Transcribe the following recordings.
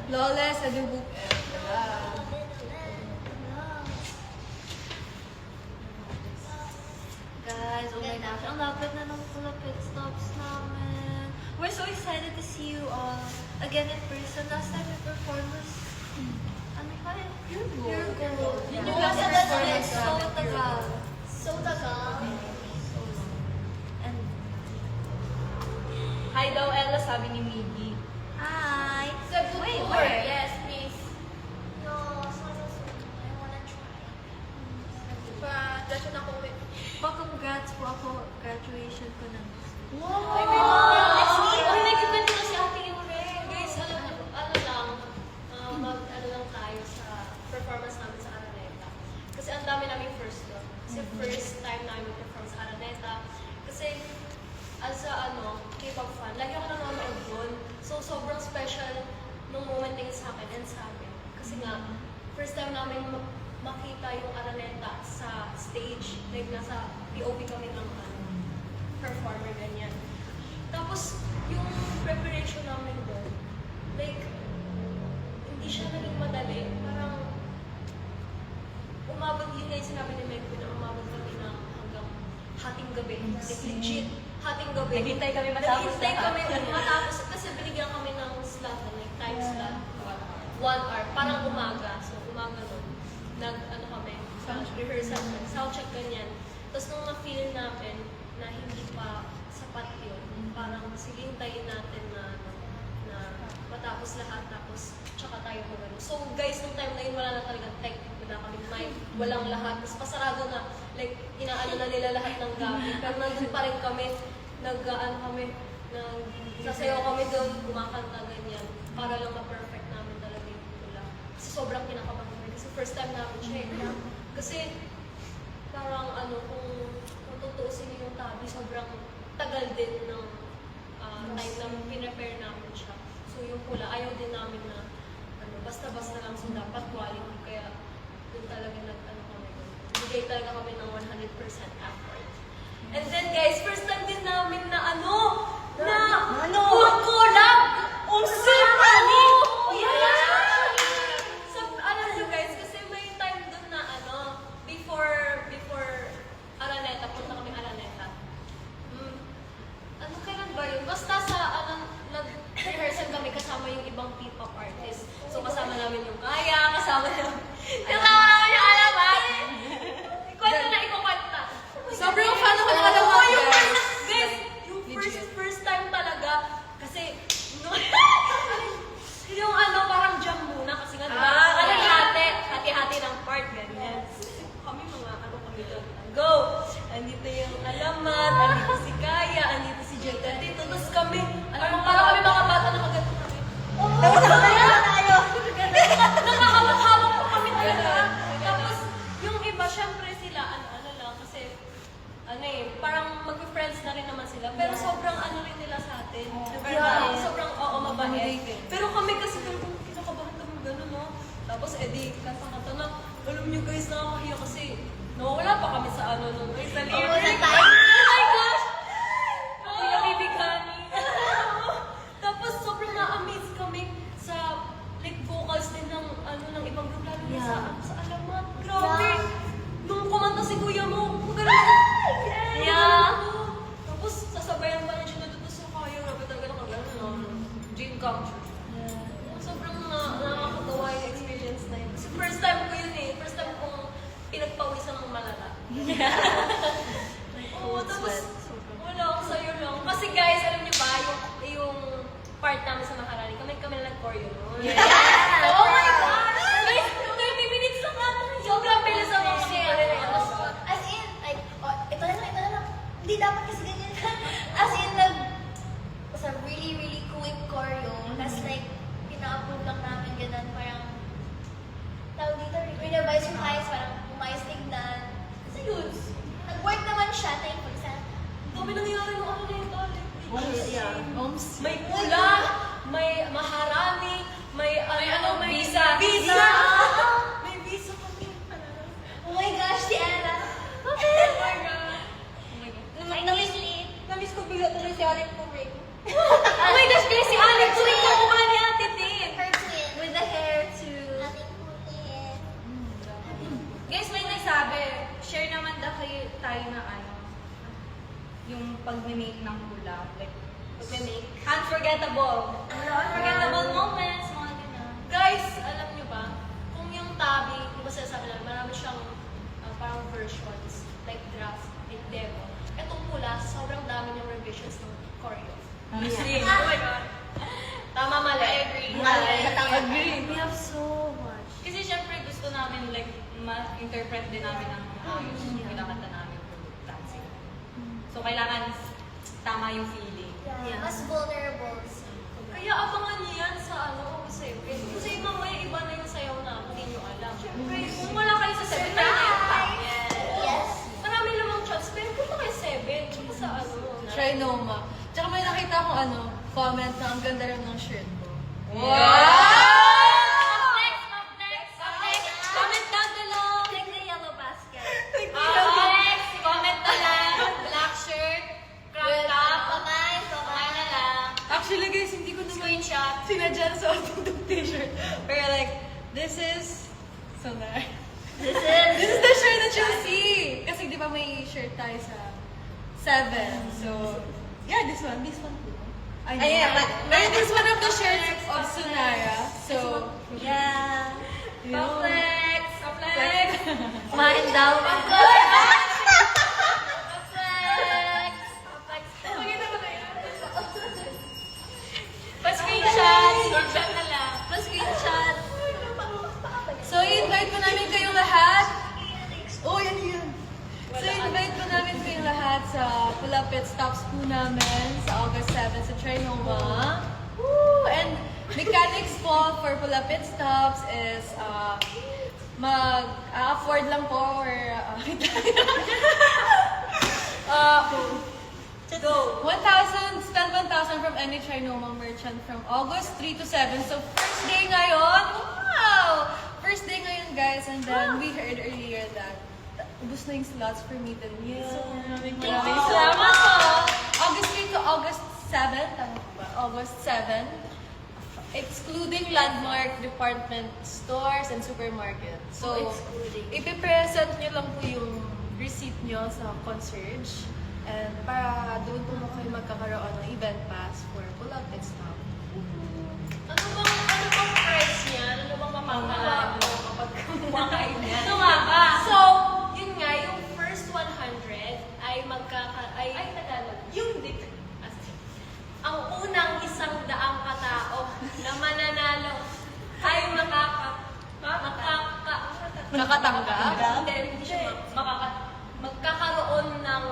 Flawless, Adubuk. Guys, oh my gosh, ang lapit na ng pit stops namin. We're so excited to see you all again in person. Last time we performed was, ano pa eh? Pure Gold. Yun yung last performance. So tagal. So tagal. And, Hi daw, Ella, sabi ni Miggy. hi! Wait, where? Yes, please. No, I wanna try. Pa-graduate ako with. Pa-congrats po ako, graduation ko na. Wow! Next week, nagkikwento na si Ate Yure. Guys, ano lang tayo sa performance namin sa Araneta. Kasi ang dami namin first doon. Kasi first time namin perform sa Araneta. Kasi as a K-pop fan, lagi ako nanonood doon. So sobrang special nung moment na yun sa akin and sa amin. Kasi nga, first time namin makita yung Araneta sa stage. Like nasa POV kami ng performer, ganyan. Tapos, yung preparation namin doon, like, hindi siya naging madali. Parang, umabot, yun nga yung sinabi ni Meg, na umabot kami na hanggang hating gabi. Like, legit, hating gabi. Naghintay kami matapos Naghintay kami lahat. matapos, kasi binigyan kami ng slot, like, time slot. 1 hour, parang umaga. So, umaga nun, kami, rehearsal, sound check, ganyan. Tapos, nung na-feel namin, na hindi pa sapat yun. Parang sige, hintayin natin na matapos lahat, tapos tsaka tayo magano. So guys, nung time na yun, wala na talagang tech, wala kami mic, walang lahat. Tapos pasarado na, like, inaano na nila lahat ng gamit. Pero nandun pa rin kami, sasayaw kami doon, kumakanta, ganyan. Para lang ma-perfect namin talaga yung tula. Kasi sobrang kinakabahan kami. Kasi first time namin siya eh. Kasi parang kung tutuusin niyo yung tabi, sobrang tagal din ng time na pinrepare namin siya. So yung pula, ayaw din namin na basta-basta lang. So dapat quality. Kaya dun talaga kami. Bigay talaga kami ng 100% effort. And then guys, first time din namin na collab! Symphony! Yeah! So, alam nyo guys, kasi may time dun na before Araneta, punta kami Araneta. Kailan ba yun? Basta sa, nag-rehearsal kami kasama yung ibang P-pop artist. So, kasama namin yung Kaya, kasama namin yung Alamat! Ikwento na, ikukwenta. Sobrang fan ako ng Alamat, guys. Guys, yung first time talaga, kasi, yung parang jam muna, kasi nga, diba? Hati-hati ng part, ganyan. Kami kami doon. Go! Andito yung Alamat, andito si Kaya, andito si Jetta dito. Tapos kami, parang kami mga bata na maganda kami. Nakakapag-hawak po kami talaga. Tapos, yung iba, syempre sila, lang, kasi, parang mag-friends na rin naman sila. Pero sobrang rin nila sa atin. Sobrang, mabait. Pero kami kasi talagang kinakabahan kami gano'n, no? Tapos, kanta-kanta na, alam nyo guys, nakakahiya kasi, wala pa kami sa nung sa lyrics. Oh my gosh! Nakabibigani. Tapos, sobrang na-amaze kami sa, like, vocals din ng ibang group, lalo na sa Alamat. Grabe! Nung kumanta si kuya mo, magaling. Yeah! Tapos, sasabayan pa niya siya na dito sa Kaya. Grabe talaga nakagano. Dream come true. Sobrang nakakatawa yung experience na yun. Kasi first time ko yun eh. First time kong pinagpawisan ng malala. Tapos, wala ako sa'yo lang. Kasi guys, alam niyo ba, yung part namin sa Maharani, kami na nag-choreo noon. Oh my gosh! Guys, 30 minutes lang natin. Sobrang bilis ako kasi. As in, like, ito na lang. Hindi dapat kasi ganyan. As in, sa really, really quick choreo. Tapos like, pina-upload lang namin ganun. Parang, tawag dito, revise yung eyes, parang umayos tignan. Kasi yun, nag-work naman siya, thankful sa. Dami nangyari yung na yun. Oms. May pula, may Maharani, may unforgettable. Unforgettable moments, mga ganyan. Guys, alam nyo ba, kung yung tabi, di ba sinasabi lang, marami siyang parang versions, like draft, like demo. Itong pula, sobrang dami ng revisions ng choreo. Honestly. Oh my God. Tama, mali. I agree. Agree. We have so much. Kasi syempre gusto namin like ma-interpret din namin ang ayos yung kinakanta namin through dancing. So kailangan tama yung feeling. Yeah. Mas vulnerable. Kaya abangan niyo yan sa August 7. Kasi mamaya iba na yung sayaw na hindi nyo alam. Siyempre, kung wala kayo sa 7, tayo na yung top. Yes. Marami namang chance, pero punta kayo 7. Tsaka sa Trinoma. Tsaka may nakita akong comment na ang ganda rin ng shirt ko. Comment down below. Like the yellow basket. Next, comment na lang. Black shirt, crop top. Pamay, Pamay na lang. Actually guys, hindi ko naman Screenshot. sinadya na suot itong t-shirt. Pero like, this is Sonar. This This is the shirt that you'll see! Kasi di ba may shirt tayo sa 7. So, yeah, this one too. yeah, but- Pero this one of the shirts of Sonara. So, Yeah. yun. Flex. Flex. Kumain daw. Pa-screenshot. Screenshot na lang. Pa-screenshot. So, i-invite ko namin kayong lahat. Oh, yan yun. So, invite ko namin kayong lahat sa Pula Pit Stops po namin sa August 7 sa Trinoma. Woo! And mechanics po for Pula Pit Stops is mag-afford lang po or Go. 1,000, spend 1,000 from any Trinoma merchant from August 3 to 7. So, first day ngayon. Wow! First day ngayon, guys. And then, we heard earlier that ubus na yung slots for meet and greet. So, maraming Salamat po. August 3 to August 7. Tama po ba? August 7. Excluding landmark department stores and supermarket. So, ipipresent nyo lang po yung receipt nyo sa concierge. And para doon po kayo magkakaroon ng event pass for Pula Pit Stop. Ano bang price niyan? Ano bang mapapala mo kapag kumakain niyan? Ano nga ba? So, yun nga, yung first 100 ay Tagalog. Yung dito. Ang unang 100 katao na mananalo ay Nakatanggap? Hindi siya magkakaroon ng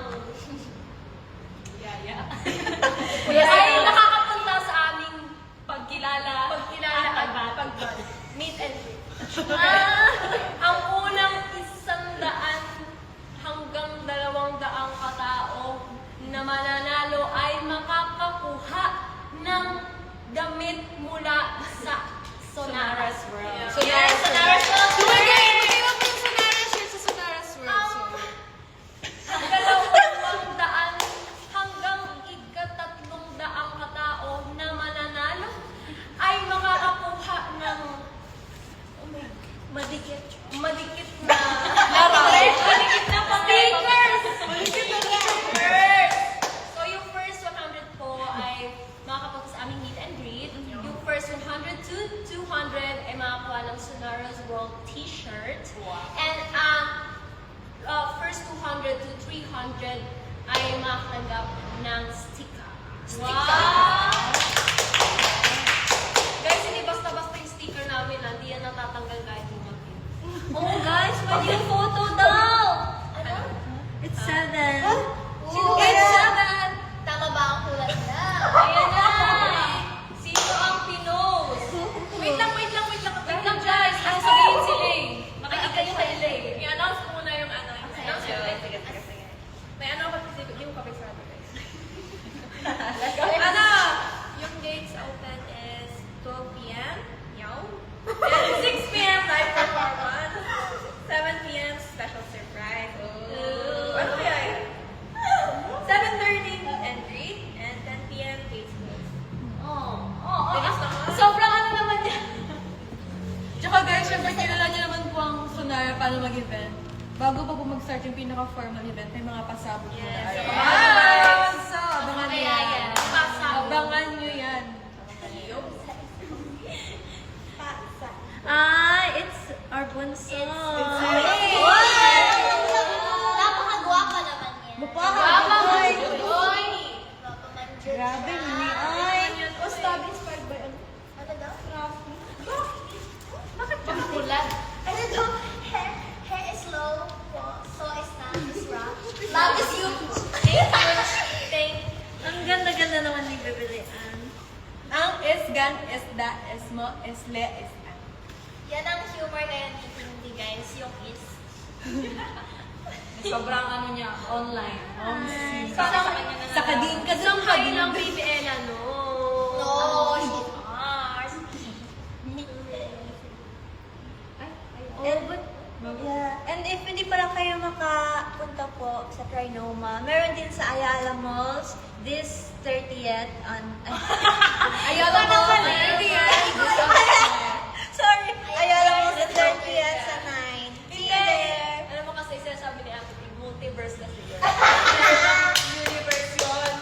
ay nakakapunta sa aming pagkilala at meet and greet. Ang unang 100 hanggang 200 katao na mananalo ay makakakuha ng damit mula sa Sonara's World. Sonara's World. Lumagay mo yung Sonara shirt sa Sonara's World. So, Ang 200 hanggang 300 katao na mananalo ay makakakuha ng madikit na madikit na stickers. So yung first 100 po ay makakapunta sa aming meet and greet. Yung first 100 to 200 ay makakuha ng Sonara's World t-shirt. And first 200 to 300 ay makakanggap ng sticker. Wow! Guys, hindi basta-basta yung sticker namin, hindi yan natatanggal kahit bumagin. Oh guys, pwede yung photo daw. Ano? It's 7. Sino it's kaya? Tama ba ang kulat na? Ayan na! Sino ang pinos? Wait lang guys! Ano sabihin si Lay? Makinig kayo kay Lay. I-announce ko muna yung ano. Announce ko. Sige. May ano kasi yung kapisado guys. Ano? Yung gates open is 12 p.m. Yaw. And 6 p.m. live performance. 7 p.m. special surprise. Oh. Ano kaya yun? 7:30 meet and greet. And 10 p.m. gates close. Bilis naman. sobrang ano naman yan. Tsaka guys, syempre kilala niyo naman po ang Sonara paano mag-event. Bago pa po mag-start yung pinaka-formal event, may mga pasabog po na. Yes. Yes! So, abangan niyo Kaya yan. yan. Pasabog. Abangan niyo yan. Isgan, Isda, Ismo, Isle, Isgan. Yan ang humor ngayon ni guys, yung is. Sobrang ano niya, online. Sa kanya na kading ka Isang dun, kayo lang, Baby Ella, no? No, she's ours. And, yeah. And if hindi pa lang kayo makapunta po sa Trinoma, meron din sa Ayala Malls this 30th on... Ayala mo, Sorry! Ayala Malls the 30th sa 9. See you there! Alam mo kasi, sinasabi ni Ate Pig, multiverse kasi yun. Universe yun.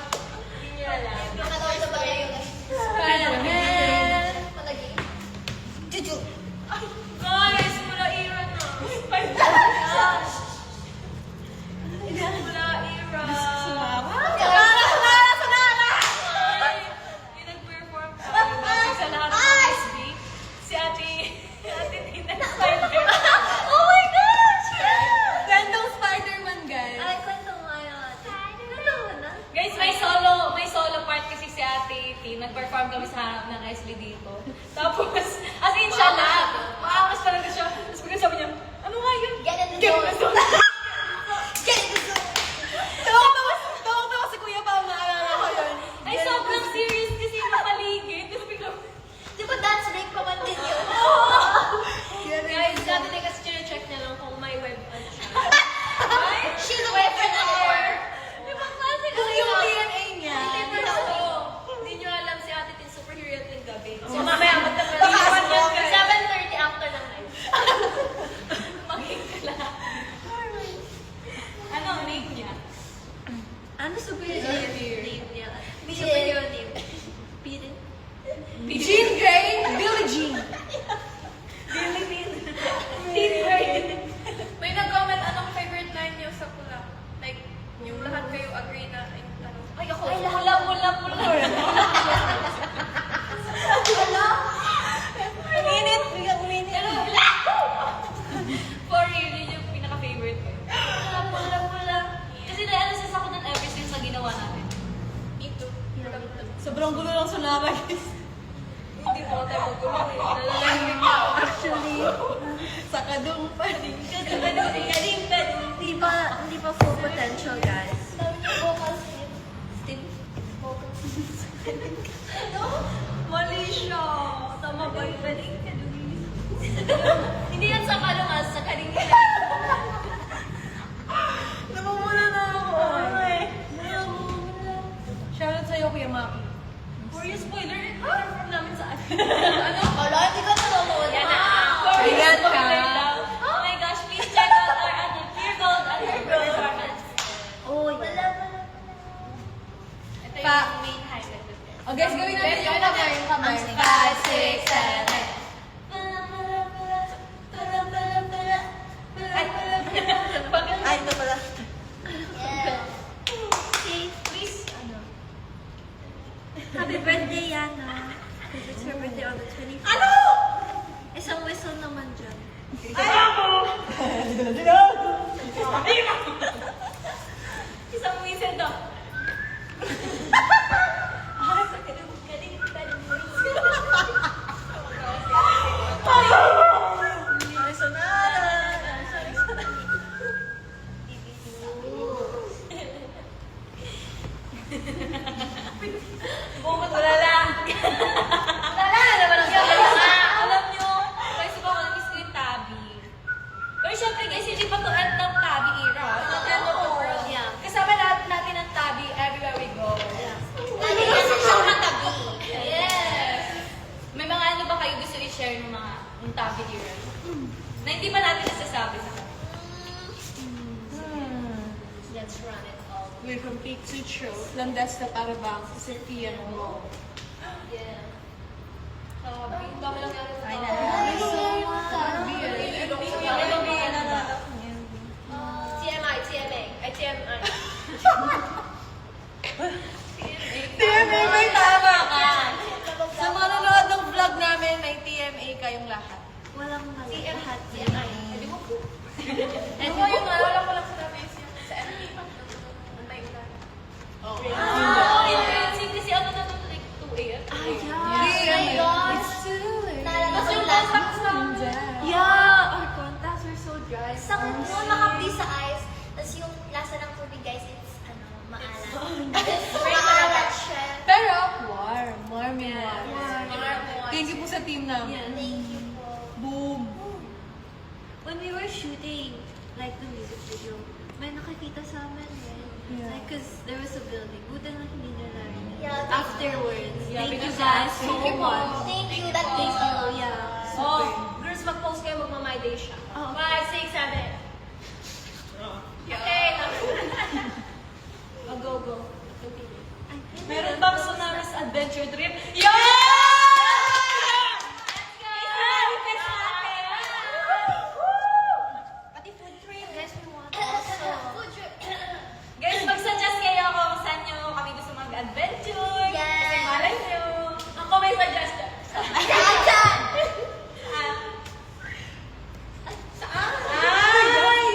Hindi niya alam. Nakatawa sa bagay yung Spider-Man! malagi. Juju! Guys, mula era na. Mula era. Ay, yung nag-perform tayo bago sa lahat ng SB. Si Ate Tina Spider. Oh my gosh! Gandong Spider-Man, guys. Ay, kwento mo kayo ate. Kwento mo na? Guys, may solo part kasi si Ate T. Nag-perform kami sa harap ng SB dito. Tapos, as in siya lang. Maakas talaga siya. Tapos bigla sabi niya, ano nga yun? Get in the Get in zone. the zone. Get in the zone. Tawag-tawa si Kuya pa, maalala ko yun. Ay, sobrang serious kasi yung paligid. Tapos bigla, Di ba dance break pa man din yun? Guys, dati din kasi check niya lang kung may web ano siya. She's a webinar. Ibang klase Kung kasi yung yun. DNA niya. Hindi niyo alam si Ate Tin superhero yan din gabi. So Oh. mamaya magdamaliwan yan guys. 7:30 after ng live. makikala. Ano ang name niya? Ano superhero name niya? Superhero name. Pirin? Jean Grey, Billie Jean. May nag-comment anong favorite line niyo sa pula. Like, yung lahat kayo agree na ay tanong. Ay, ako. Ay, lahat. Mula. Uminit! Biglang uminit. For real, yun yung pinaka-favorite ko. Mula. Kasi na-assess ako ng ever since na ginawa natin. Ito. Sobrang gulo lang sa Nara, guys. Hindi po tayo magulo eh. Nalalangin na ako. Actually, Sa kadung pa rin. hindi pa full potential, guys. Dami niya vocals din. Still, Mali siya. Tama ba yun? Hindi yan sa kalungas, sa karingin. Namumula na ako. Shoutout sa'yo, Kuya Maki. For you, spoiler, perform namin sa ano? Wala, hindi ka nanonood. Yan na. Ayan ka. Oh my gosh, please check out our Pure Gold performance. oh, Wala, wala. Ito Pa. yung main highlight of it. Oh, guys, gawin natin yung kamay. Kamay. 5, 6, 7. Ay, ito pala. Yeah. Okay, please, Happy birthday, Yana. Because it's her birthday on the 25th. Ano? Isang whistle naman dyan. Isang whistle daw. Ay, sonara. Bunga tulala. Tulala naman ang alam nyo, guys, iba ko na-miss ko yung Tabi. Pero syempre guys, hindi pa to end ng Tabi era. Ito end of the world. Yeah. Kasama lahat natin ang Tabi everywhere we go. Lagi kasi siyang katabi. Yes! May mga ano ba kayo gusto i-share ng mga ng Tabi era? Na hindi pa natin nasasabi sa kanila. Let's run it all. We're from peak to show. Landas na para bang sa Sophia mo. Yeah. Sabi, dami lang yan. Ay, nalalaman so TMI, TMA. Ay, TMI. TMA, may tama ka. Sa mga nanonood ng vlog namin, may TMA kayong lahat. Walang mali. TMI. Lahat TMI. yan. Hindi mo po. Ano ba yung wala ko lang sinabi is yung sa MD. Antay ulan. Oh, yun. Kasi ano na to, like 2 sa eyes. Tapos yung lasa ng tubig, guys, it's, maalat. Maalat siya. Pero, warm. Warm yung Yes. water. Thank you po sa team namin. Thank you po. Boom. When we were shooting, like the music video, may nakakita sa amin, right? Yeah. Like, cause there was a building. Buti na hindi nila narinig. Yeah, Afterwards. Yeah, thank you because guys that's so so much. Thank you, that means a lot. Yeah. Oh, girls, mag-post kayo, magma-my day siya. Oh. 5, 6, 7. Okay, go, go. Continue. Meron bang Tsunamis Adventure Trip? Yeah! Pati food trip. Guys, we want also. Food trip. Guys, mag-suggest kayo kung saan nyo kami gusto mag-adventure. Yes. Kasi malay nyo. Ako may suggestion. Saan? Ay!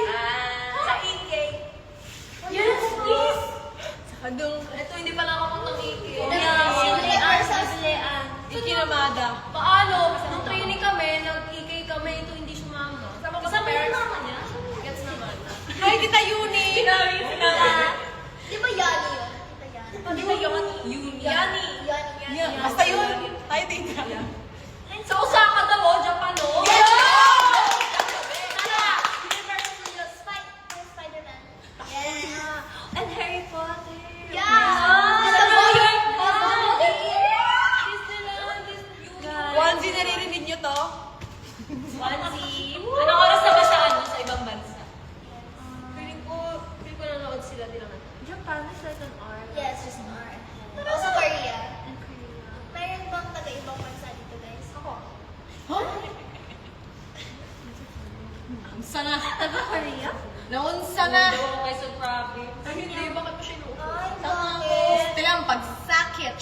Sa EK. Yes, please! Adong, Ito, hindi pa nakapuntang iki. ikinamada. Paano? Nung training kami, nag-ikay kami, ito hindi sumama. Kasama yung mama niya. Gets naman. Hi, kita Yuni! Sinabi. Di ba Yani yun? Di ba Yani? Di ba yung Yani? Yani. Yeah, basta yun. Hi, tita. Sa Osaka daw, Japan, no? Spider-Man. Yeah. And Harry Potter. Yeah. Onesie, naririnig nyo to? Onesie. Anong oras na ba sa sa ibang bansa? Feeling ko nanonood sila din naman. Japan is like an art. Yes, just an art. Also Korea. And Korea. Mayroon bang taga-ibang bansa dito, guys? Ako. Unsa na? Taga Korea? Naunsa na? Daw ako kayo sa province. Ay, hindi, bakit pa siya inuupo? Ay, bakit? Gusto lang pagsakit.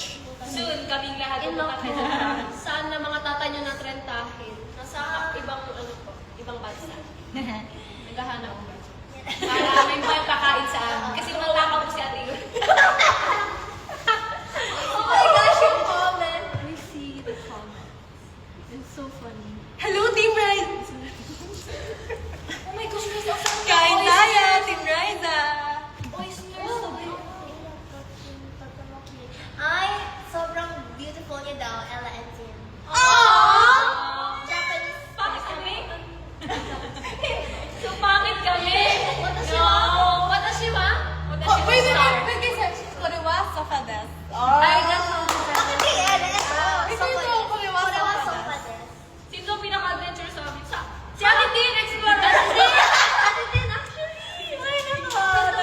Soon, kaming lahat In pupunta tayo sa province. Saan na mga tatay nyo natrentahin? Nasa ibang, ibang bansa. Naghahanap ko. Para may pagkakain sa amin. Kasi matakaw po si Ate Yun. Oh my gosh, yung comment. We see the comments. It's so funny. Hello, Team Ride! Oh my gosh, guys, ang sarap ng Kain oyster. tayo, Team Riza! Oysters, sabi ko. Ay, sobrang beautiful niya daw, Ella and Tim. Japanese. Bakit kami? So, bakit kami? Watashi No. wa. Watashi wa? Watashi Oh, wa wait, star. Korewa Sofa Desk. Ay, that's how Bakit kay Ella? Ito yung Korewa Korewa Sofa sofa Desk. desk. Sino pinaka-adventure sa amin? Si Ate Tin, explorer! Ate din, actually. Ay, nako.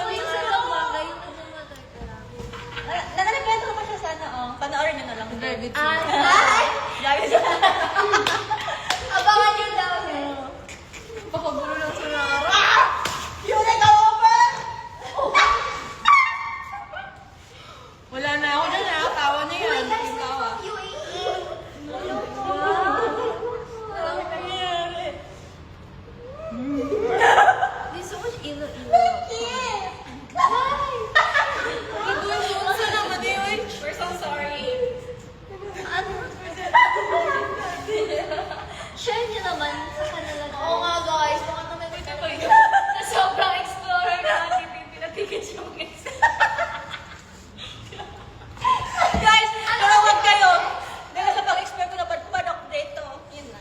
Minsan lang bagay yung nagmamatay ka lang. Nanakwento naman siya sana, oh. Panoorin niyo na lang. Gravity. Ay! Abangan nyo daw. Pakagulo lang sa nara. Yun ay ka-over! Wala na ako dyan, nakatawa na Oh my yan. gosh, Yung we're tawa. from UAE. There's so much ilo-ilo. Unsa naman yun? We're so sorry. Share niyo naman sa kanila. Oo nga guys, baka naman may Na sobrang explorer na Ate Tin, pinatigit siya mga Guys, pero wag kayo. Dahil sa pag-explore ko na pag update to. Yun na.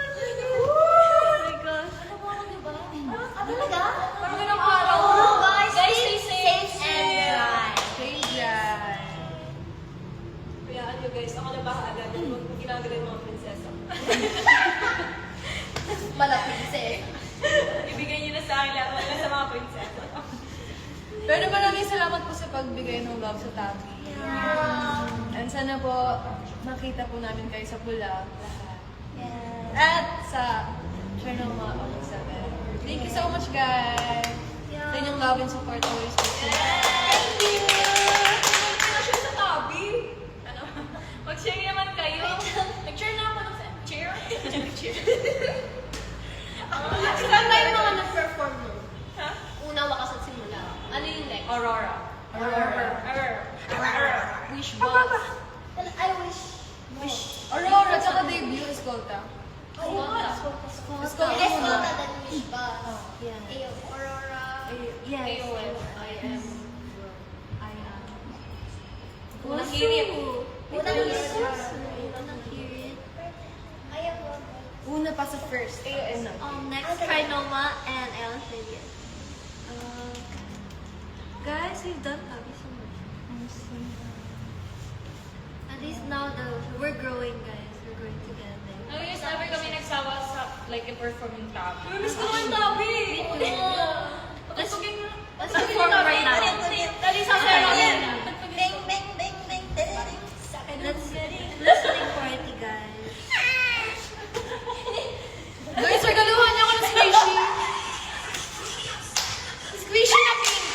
Oh my gosh. Talaga? Parang ilang araw. Oh, guys, Guys, stay stay safe and dry. Stay dry. Kayaan nyo guys, ako na bahala. Huwag ginagawa yung mga prinsesa. Malapit sis. Ibigay niyo na sa akin lahat. Wala sa mga prinsesa. Pero maraming salamat po sa pagbigay ng love sa Tabi. And sana po makita po namin kayo sa Pula lahat. At sa Channel Mga Oleg 7. Thank you so much, guys. Sa inyong love and support always po. Thank you! Mag-share sa tabi. Ano? Mag-share naman kayo. Nag-share na ako ng chair. Chair. Saan tayo mga nag-perform nun? Ha? Una, wakas at simula. Ano yung next? Aurora. Aurora. Aurora. Wish box. I wish. Aurora, tsaka debut, Escolta. Escolta than wish ba? Yeah. Ayo, Aurora. Yes. AOM, I am. Unang hirit. Unang hirit. Unang hirit. I am one. Una pa sa first. Next, Trinoma and Elphilia. Guys, we've done Tabi so much. At least now we're growing, guys. We're growing together. No years ever kami nagsawa sa like i-perform yung tabi. Miss ko naman tabi! Let's Let's perform right now. Dali sa sero. Bang, bang, bang, bang, bang. Let's listening party, guys. Guys, regaluhan niyo ako ng squishy. Squishy na pink.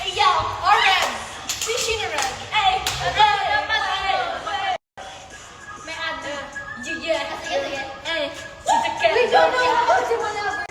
Ayaw. Or red. Squishy na red. Ay, May ad. sige, sige. Hey, We don't know how to maneuver.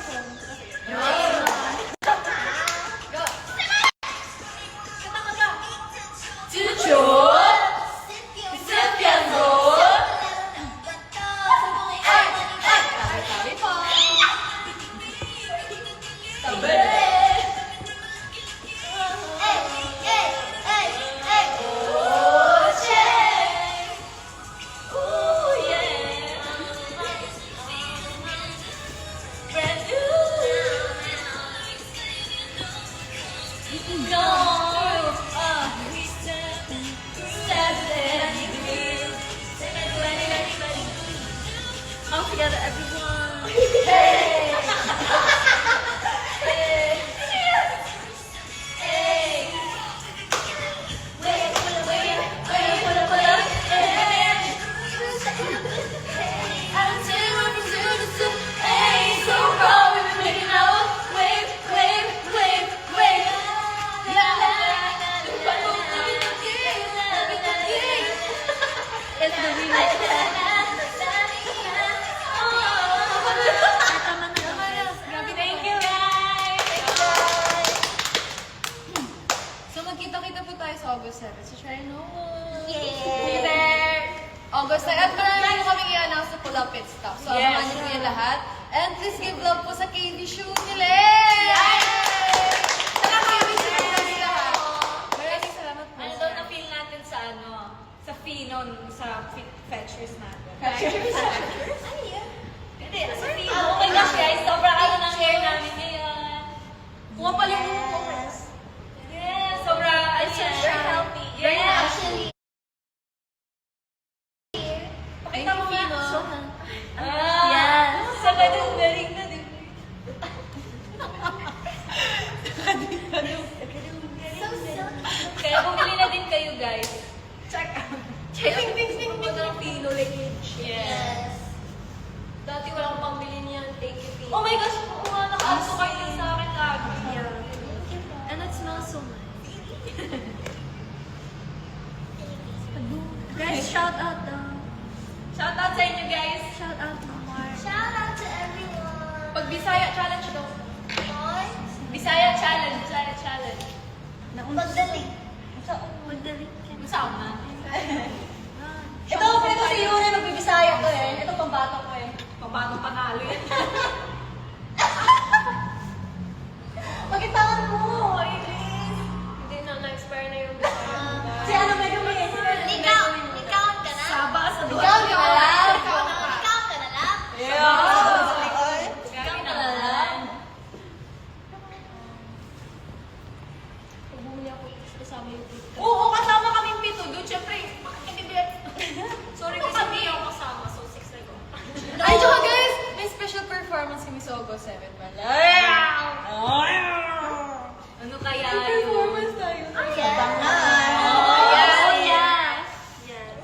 all together, everyone. It's the remix. Thank you guys! So magkita-kita po tayo sa August 7 sa Trinoma. Yeah. There! August 9. At marami po kaming i-announce sa Pula Pit Stop. So Yes. abangan niyo po yan lahat. And please give love po sa KV show nila! Yay! Saka KV show nila lahat. Maraming salamat po. Ano daw na-feel natin sa ano? Sa Finon, sa Fetchers natin. Ano yun? Hindi, sa Finon. Oh my gosh guys, sobrang ano nang share namin ngayon. Kuha pala yung comments. Yes, sobrang ano yan. Very healthy. Yes. Actually, Pakita mo nga. Yes. Yes. Sa ganun, galing na din. so silky. Kaya bumili na din kayo guys. Check out. Ting-ting-ting ng Pino lineage. Yes. Yes. Dati walang pambili niyan. Thank you, Pino. Oh my gosh, kung nga naka-aso kayo sa akin lagi. Yeah. And it smells so nice. Guys, shout out though. Shout out sa inyo guys. Shout out to Mark. Shout out to everyone. Pag Bisaya challenge daw. Boy, Bisaya challenge. Bisaya challenge. magdaling. Magdalik ka. Saan na? Ito si Yuri, nagbibisaya ko eh. Ito pambato ko eh. Paano panalo yan? Pakitangan mo, Iris. Hindi na, na-expire na yung design. Si ano may gawin? Ikaw ka na? Saba sa duwa. Ikaw ka na lang? Ikaw ka na lang? Ikaw na lang. Pag bumili ako, kasama yung tita. Oo, kasama kaming pito doon. Siyempre, makakitibit. Sorry, kasi hindi ako kasama, so 6 na ko. Ay, tsaka guys, may special performance si Miss August 7 pala. Ano kaya yun? tayo. Yes. Yes.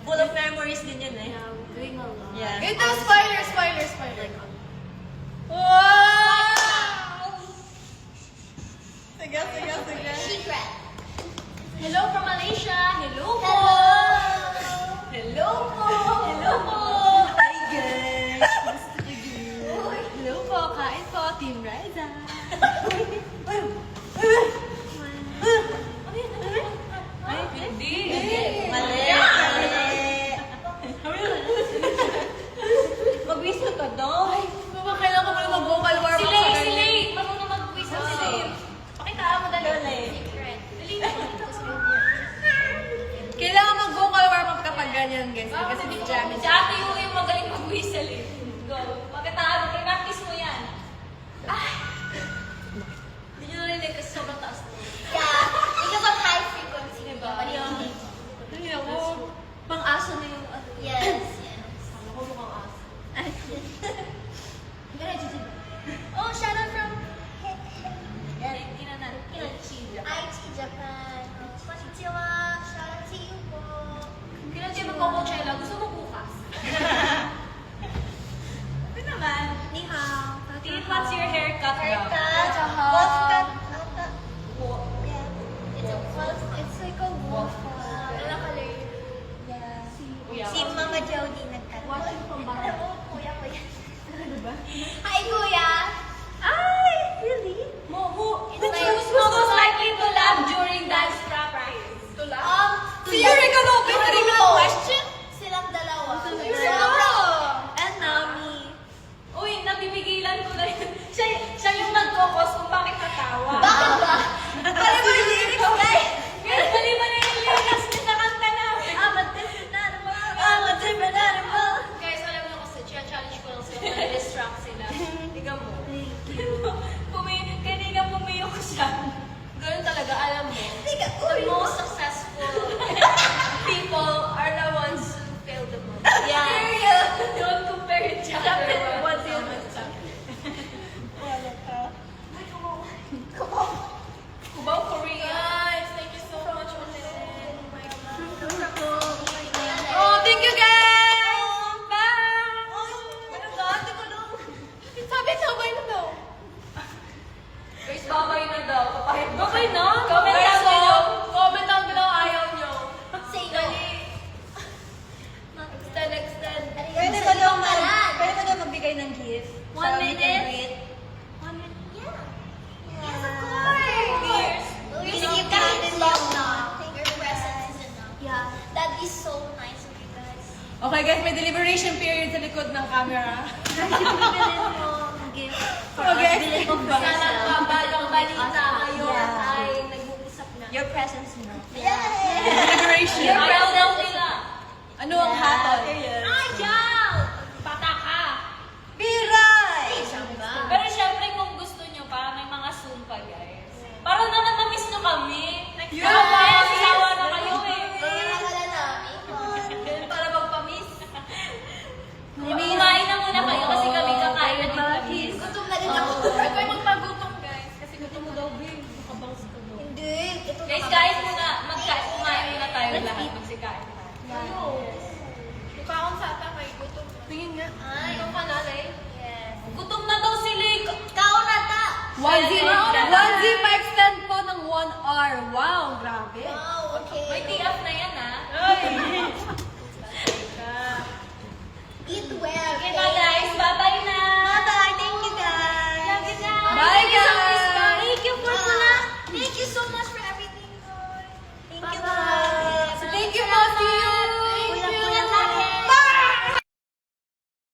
Full of memories din yun eh. Yeah, we're doing a lot. Ito, spoiler. Wow! Sige. Secret. Hello from Malaysia. Hello po. Hello. Hello po. Hello po. Hi guys! Hello po, kain po, Team Riza. Ay, hindi. Mali. Cubao, Korea. Guys, thank you so much ulit. Oh my God. Oh, thank you guys! Bye! Sabi, sabay na daw. Guys, babay na daw. Papahit ba? Okay na? Comment Guys, down below. comment down below ayaw nyo. Say no. Extend. Pwede ba daw magbigay ng gift? 1 minute? 1 minute? Yeah. Yes, of course. We're keep natin long na. Your presence is enough. Yeah. That'd be so nice of you guys. Okay guys, may deliberation period sa likod ng camera. Bilhin mo ng gift for us. Okay. Bilhin mo for Sana yourself. kabalang balita ngayon Yeah. ay nag-uusap na. Your presence mo. Deliberation. Ayaw daw nila. Ano ang hatol? Ayaw! Pataka! Biray! Pero syempre kung gusto nyo pa, may mga Zoom pa guys. Para naman na-miss nyo kami. Kaya sisawa na kayo eh. Wala namin. Para magpa-miss. Kumain na muna kayo kasi kami kakain na din kami. Gutom na din ako. Huwag kayo magpagutom, guys. Kasi gutom mo daw, babe. Hindi. Ito Guys, guys muna, kumain muna tayo lahat. Magsikain tayo. Ikaw sa ata kay gutom. Tingin nga. Ay, Ikaw ka nanay? yes. Gutom na daw si Lake. Kao na ta. 1Z pa-extend po ng 1 hour. Wow, grabe. Wow, okay. May TF na yan ah. Eat well. Okay ba guys?